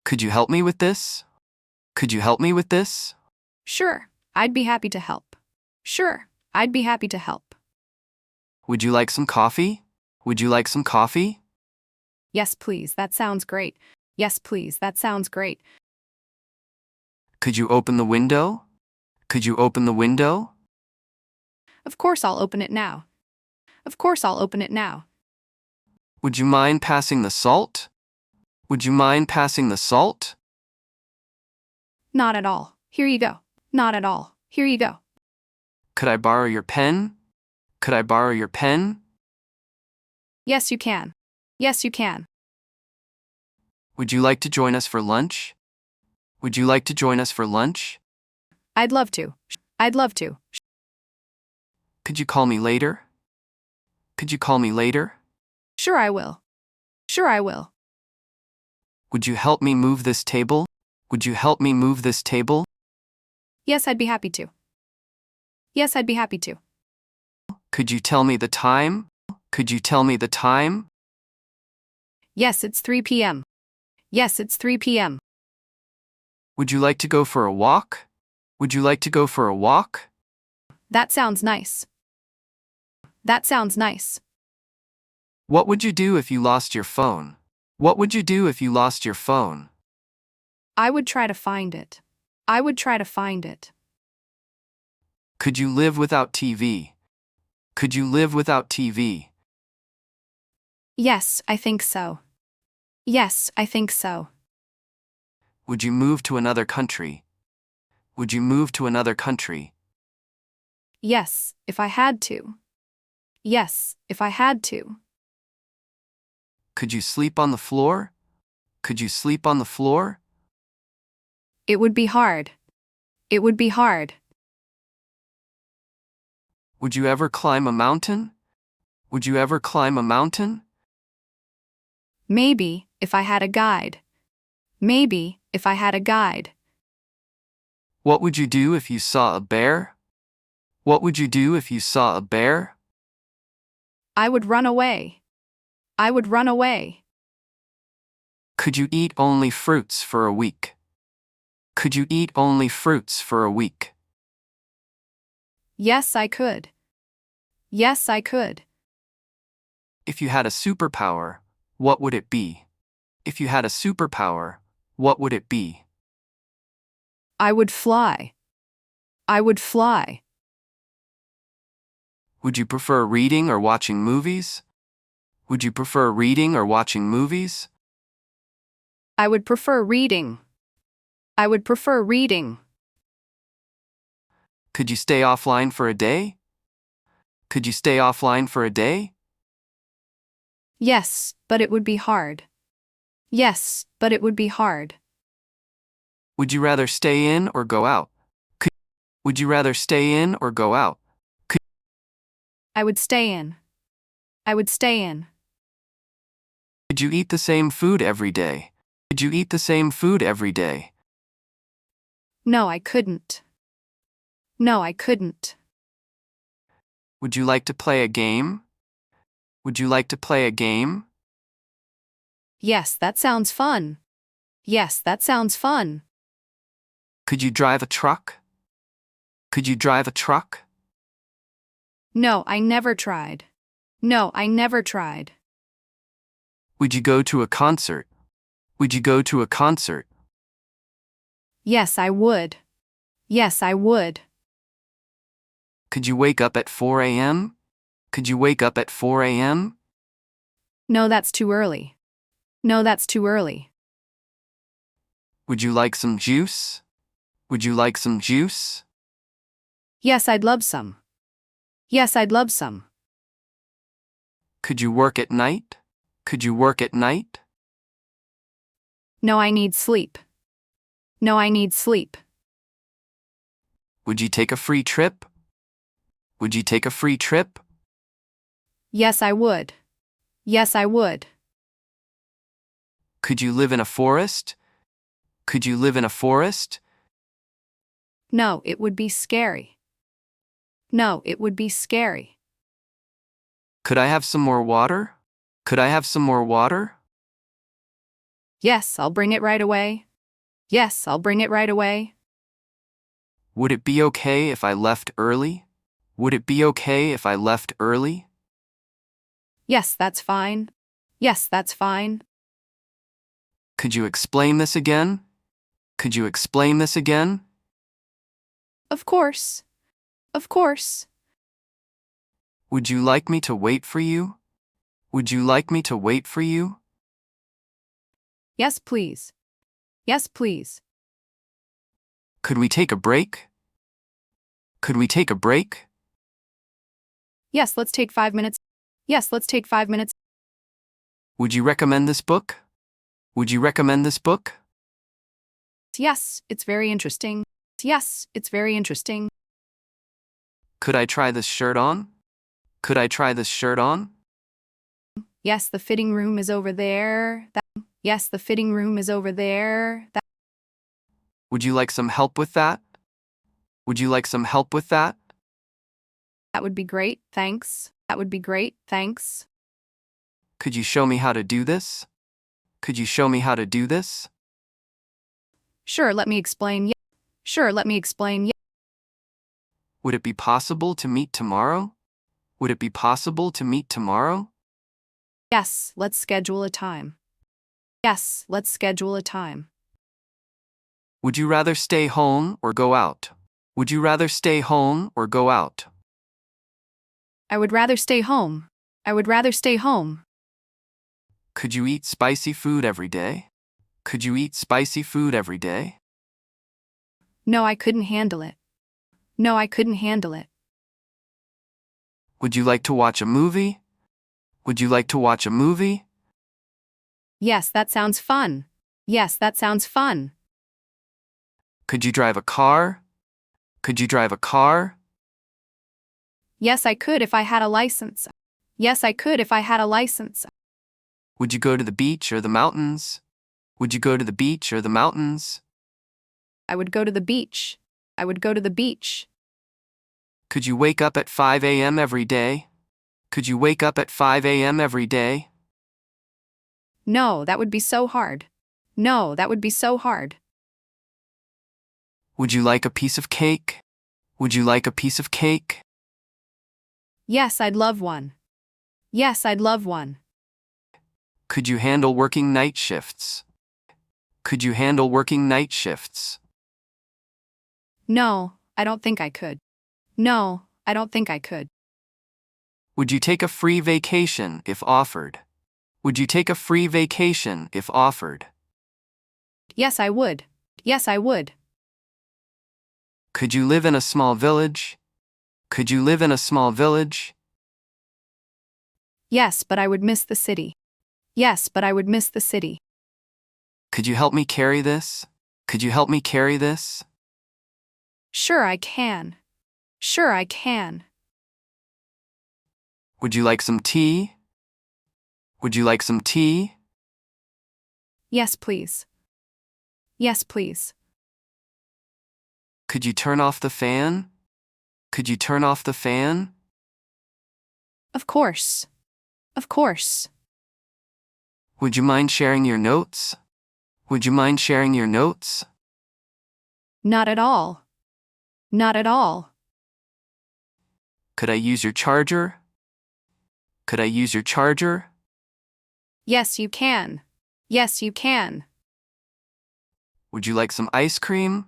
Could you help me with this? Could you help me with this? Sure, I'd be happy to help. Sure, I'd be happy to help. Would you like some coffee? Would you like some coffee? Yes, please, that sounds great. Yes, please, that sounds great. Could you open the window? Could you open the window? Of course I'll open it now. Of course I'll open it now. Would you mind passing the salt? Would you mind passing the salt? Not at all. Here you go. Not at all. Here you go. Could I borrow your pen? Could I borrow your pen? Yes, you can. Yes, you can. Would you like to join us for lunch? Would you like to join us for lunch? I'd love to. I'd love to. Could you call me later? Could you call me later? Sure, I will. Sure, I will. Would you help me move this table? Would you help me move this table? Yes, I'd be happy to. Yes, I'd be happy to. Could you tell me the time? Could you tell me the time? Yes, it's 3 p.m. Yes, it's 3 p.m. Would you like to go for a walk? Would you like to go for a walk? That sounds nice. That sounds nice. What would you do if you lost your phone? What would you do if you lost your phone? I would try to find it. I would try to find it. Could you live without TV? Could you live without TV? Yes, I think so. Yes, I think so. Would you move to another country? Would you move to another country? Yes, if I had to. Yes, if I had to. Could you sleep on the floor? Could you sleep on the floor? It would be hard. It would be hard. Would you ever climb a mountain? Would you ever climb a mountain? Maybe, if I had a guide. Maybe, if I had a guide. What would you do if you saw a bear? What would you do if you saw a bear? I would run away. I would run away. Could you eat only fruits for a week? Could you eat only fruits for a week? Yes, I could. Yes, I could. If you had a superpower, what would it be? If you had a superpower, what would it be? I would fly. I would fly. Would you prefer reading or watching movies? Would you prefer reading or watching movies? I would prefer reading. I would prefer reading. Could you stay offline for a day? Could you stay offline for a day? Yes, but it would be hard. Yes, but it would be hard. Would you rather stay in or go out? Would you rather stay in or go out? I would stay in. I would stay in. Could you eat the same food every day? Could you eat the same food every day? No, I couldn't. No, I couldn't. Would you like to play a game? Would you like to play a game? Yes, that sounds fun. Yes, that sounds fun. Could you drive a truck? Could you drive a truck? No, I never tried. No, I never tried. Would you go to a concert? Would you go to a concert? Yes, I would. Yes, I would. Could you wake up at 4 a.m.? Could you wake up at 4 a.m.? No, that's too early. No, that's too early. Would you like some juice? Would you like some juice? Yes, I'd love some. Yes, I'd love some. Could you work at night? Could you work at night? No, I need sleep. No, I need sleep. Would you take a free trip? Would you take a free trip? Yes, I would. Yes, I would. Could you live in a forest? Could you live in a forest? No, it would be scary. No, it would be scary. Could I have some more water? Could I have some more water? Yes, I'll bring it right away. Yes, I'll bring it right away. Would it be okay if I left early? Would it be okay if I left early? Yes, that's fine. Yes, that's fine. Could you explain this again? Could you explain this again? Of course. Of course. Would you like me to wait for you? Would you like me to wait for you? Yes, please. Yes, please. Could we take a break? Could we take a break? Yes, let's take 5 minutes. Yes, let's take 5 minutes. Would you recommend this book? Would you recommend this book? Yes, it's very interesting. Yes, it's very interesting. Could I try this shirt on? Could I try this shirt on? Yes, the fitting room is over there. Yes, the fitting room is over there. Would you like some help with that? Would you like some help with that? That would be great, thanks. That would be great, thanks. Could you show me how to do this? Could you show me how to do this? Sure, let me explain. Sure, let me explain. Would it be possible to meet tomorrow? Would it be possible to meet tomorrow? Yes, let's schedule a time. Yes, let's schedule a time. Would you rather stay home or go out? Would you rather stay home or go out? I would rather stay home. I would rather stay home. Could you eat spicy food every day? Could you eat spicy food every day? No, I couldn't handle it. No, I couldn't handle it. Would you like to watch a movie? Would you like to watch a movie? Yes, that sounds fun. Yes, that sounds fun. Could you drive a car? Could you drive a car? Yes, I could if I had a license. Yes, I could if I had a license. Would you go to the beach or the mountains? Would you go to the beach or the mountains? I would go to the beach. I would go to the beach. Could you wake up at 5 a.m. every day? Could you wake up at 5 a.m. every day? No, that would be so hard. No, that would be so hard. Would you like a piece of cake? Would you like a piece of cake? Yes, I'd love one. Yes, I'd love one. Could you handle working night shifts? Could you handle working night shifts? No, I don't think I could. No, I don't think I could. Would you take a free vacation if offered? Would you take a free vacation if offered? Yes, I would. Yes, I would. Could you live in a small village? Could you live in a small village? Yes, but I would miss the city. Yes, but I would miss the city. Could you help me carry this? Could you help me carry this? Sure, I can. Sure, I can. Would you like some tea? Would you like some tea? Yes, please. Yes, please. Could you turn off the fan? Could you turn off the fan? Of course. Of course. Would you mind sharing your notes? Would you mind sharing your notes? Not at all. Not at all. Could I use your charger? Could I use your charger? Yes, you can. Yes, you can. Would you like some ice cream?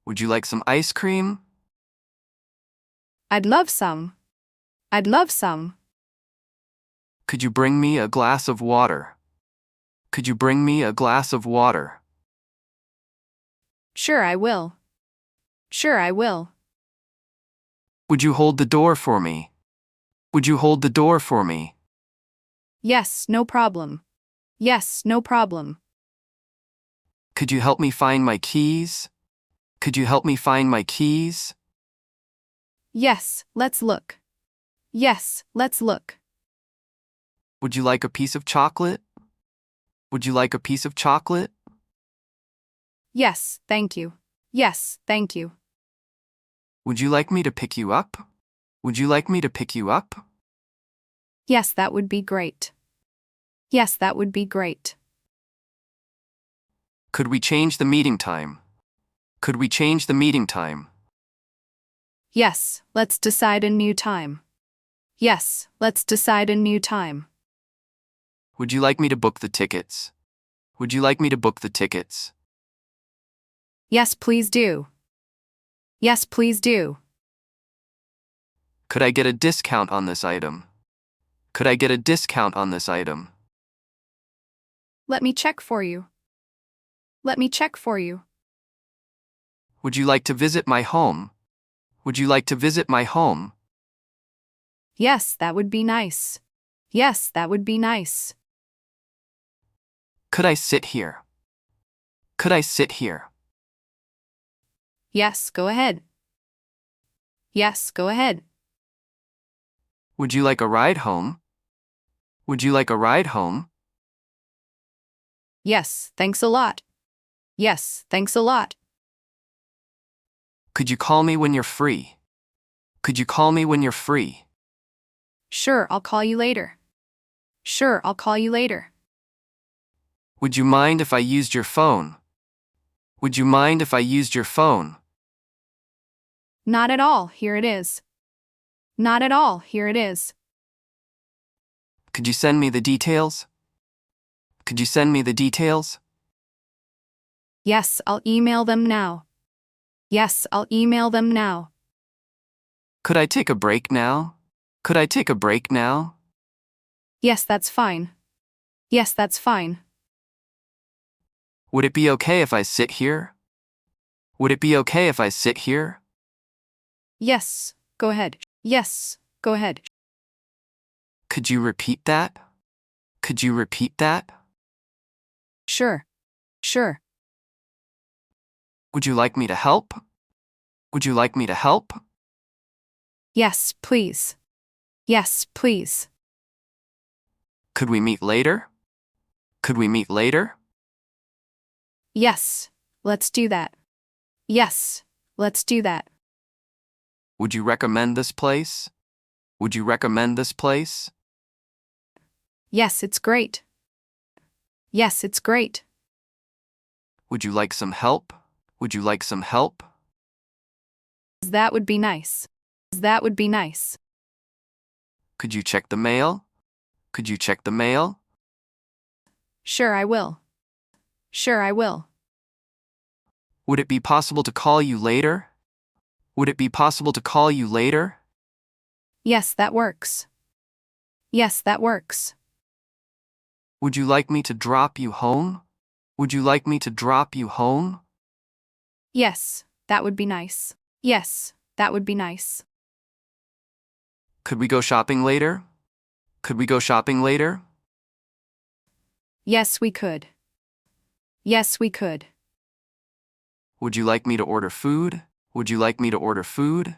Would you like some ice cream? I'd love some. I'd love some. Could you bring me a glass of water? Could you bring me a glass of water? Sure, I will. Sure, I will. Would you hold the door for me? Would you hold the door for me? Yes, no problem. Yes, no problem. Could you help me find my keys? Could you help me find my keys? Yes, let's look. Yes, let's look. Would you like a piece of chocolate? Would you like a piece of chocolate? Yes, thank you. Yes, thank you. Would you like me to pick you up? Would you like me to pick you up? Yes, that would be great. Yes, that would be great. Could we change the meeting time? Could we change the meeting time? Yes, let's decide a new time. Yes, let's decide a new time. Would you like me to book the tickets? Would you like me to book the tickets? Yes, please do. Yes, please do. Could I get a discount on this item? Could I get a discount on this item? Let me check for you. Let me check for you. Would you like to visit my home? Would you like to visit my home? Yes, that would be nice. Yes, that would be nice. Could I sit here? Could I sit here? Yes, go ahead. Yes, go ahead. Would you like a ride home? Would you like a ride home? Yes, thanks a lot. Yes, thanks a lot. Could you call me when you're free? Could you call me when you're free? Sure, I'll call you later. Sure, I'll call you later. Would you mind if I used your phone? Would you mind if I used your phone? Not at all, here it is. Not at all, here it is. Could you send me the details? Could you send me the details? Yes, I'll email them now. Yes, I'll email them now. Could I take a break now? Could I take a break now? Yes, that's fine. Yes, that's fine. Would it be okay if I sit here? Would it be okay if I sit here? Yes, go ahead. Yes, go ahead. Could you repeat that? Could you repeat that? Sure. Sure. Would you like me to help? Would you like me to help? Yes, please. Yes, please. Could we meet later? Could we meet later? Yes, let's do that. Yes, let's do that. Would you recommend this place? Would you recommend this place? Yes, it's great. Yes, it's great. Would you like some help? Would you like some help? That would be nice. That would be nice. Could you check the mail? Could you check the mail? Sure, I will. Sure, I will. Would it be possible to call you later? Would it be possible to call you later? Yes, that works. Yes, that works. Would you like me to drop you home? Would you like me to drop you home? Yes, that would be nice. Yes, that would be nice. Could we go shopping later? Could we go shopping later? Yes, we could. Yes, we could. Would you like me to order food? Would you like me to order food?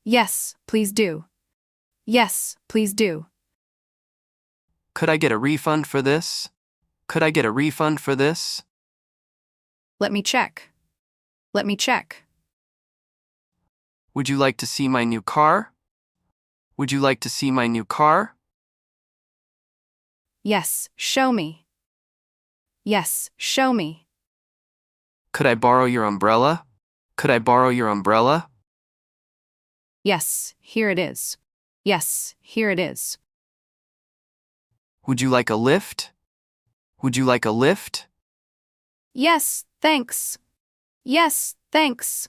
Yes, please do. Yes, please do. Could I get a refund for this? Could I get a refund for this? Let me check. Let me check. Would you like to see my new car? Would you like to see my new car? Yes, show me. Yes, show me. Could I borrow your umbrella? Could I borrow your umbrella? Yes, here it is. Yes, here it is. Would you like a lift? Would you like a lift? Yes, thanks. Yes, thanks.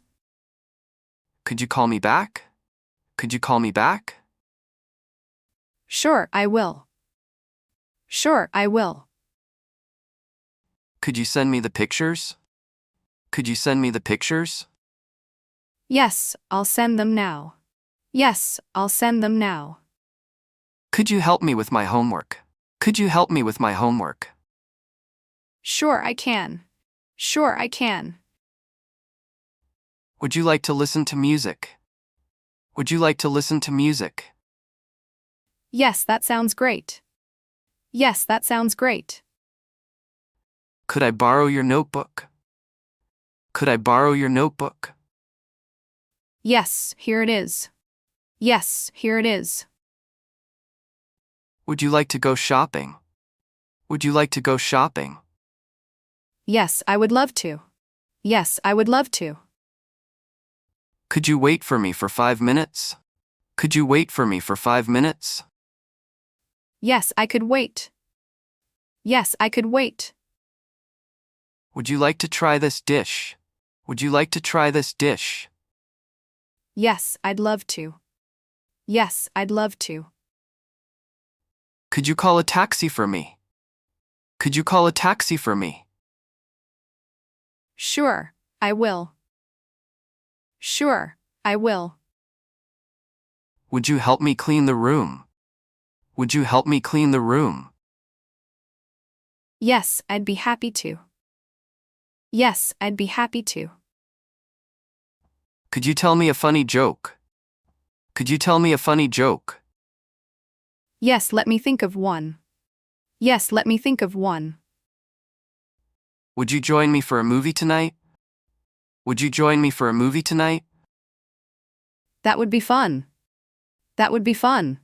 Could you call me back? Could you call me back? Sure, I will. Sure, I will. Could you send me the pictures? Could you send me the pictures? Yes, I'll send them now. Yes, I'll send them now. Could you help me with my homework? Could you help me with my homework? Sure, I can. Sure, I can. Would you like to listen to music? Would you like to listen to music? Yes, that sounds great. Yes, that sounds great. Could I borrow your notebook? Could I borrow your notebook? Yes, here it is. Yes, here it is. Would you like to go shopping? Would you like to go shopping? Yes, I would love to. Yes, I would love to. Could you wait for me for 5 minutes? Could you wait for me for 5 minutes? Yes, I could wait. Yes, I could wait. Would you like to try this dish? Would you like to try this dish? Yes, I'd love to. Yes, I'd love to. Could you call a taxi for me? Could you call a taxi for me? Sure, I will. Sure, I will. Would you help me clean the room? Would you help me clean the room? Yes, I'd be happy to. Yes, I'd be happy to. Could you tell me a funny joke? Could you tell me a funny joke? Yes, let me think of one. Yes, let me think of one. Would you join me for a movie tonight? Would you join me for a movie tonight? That would be fun. That would be fun.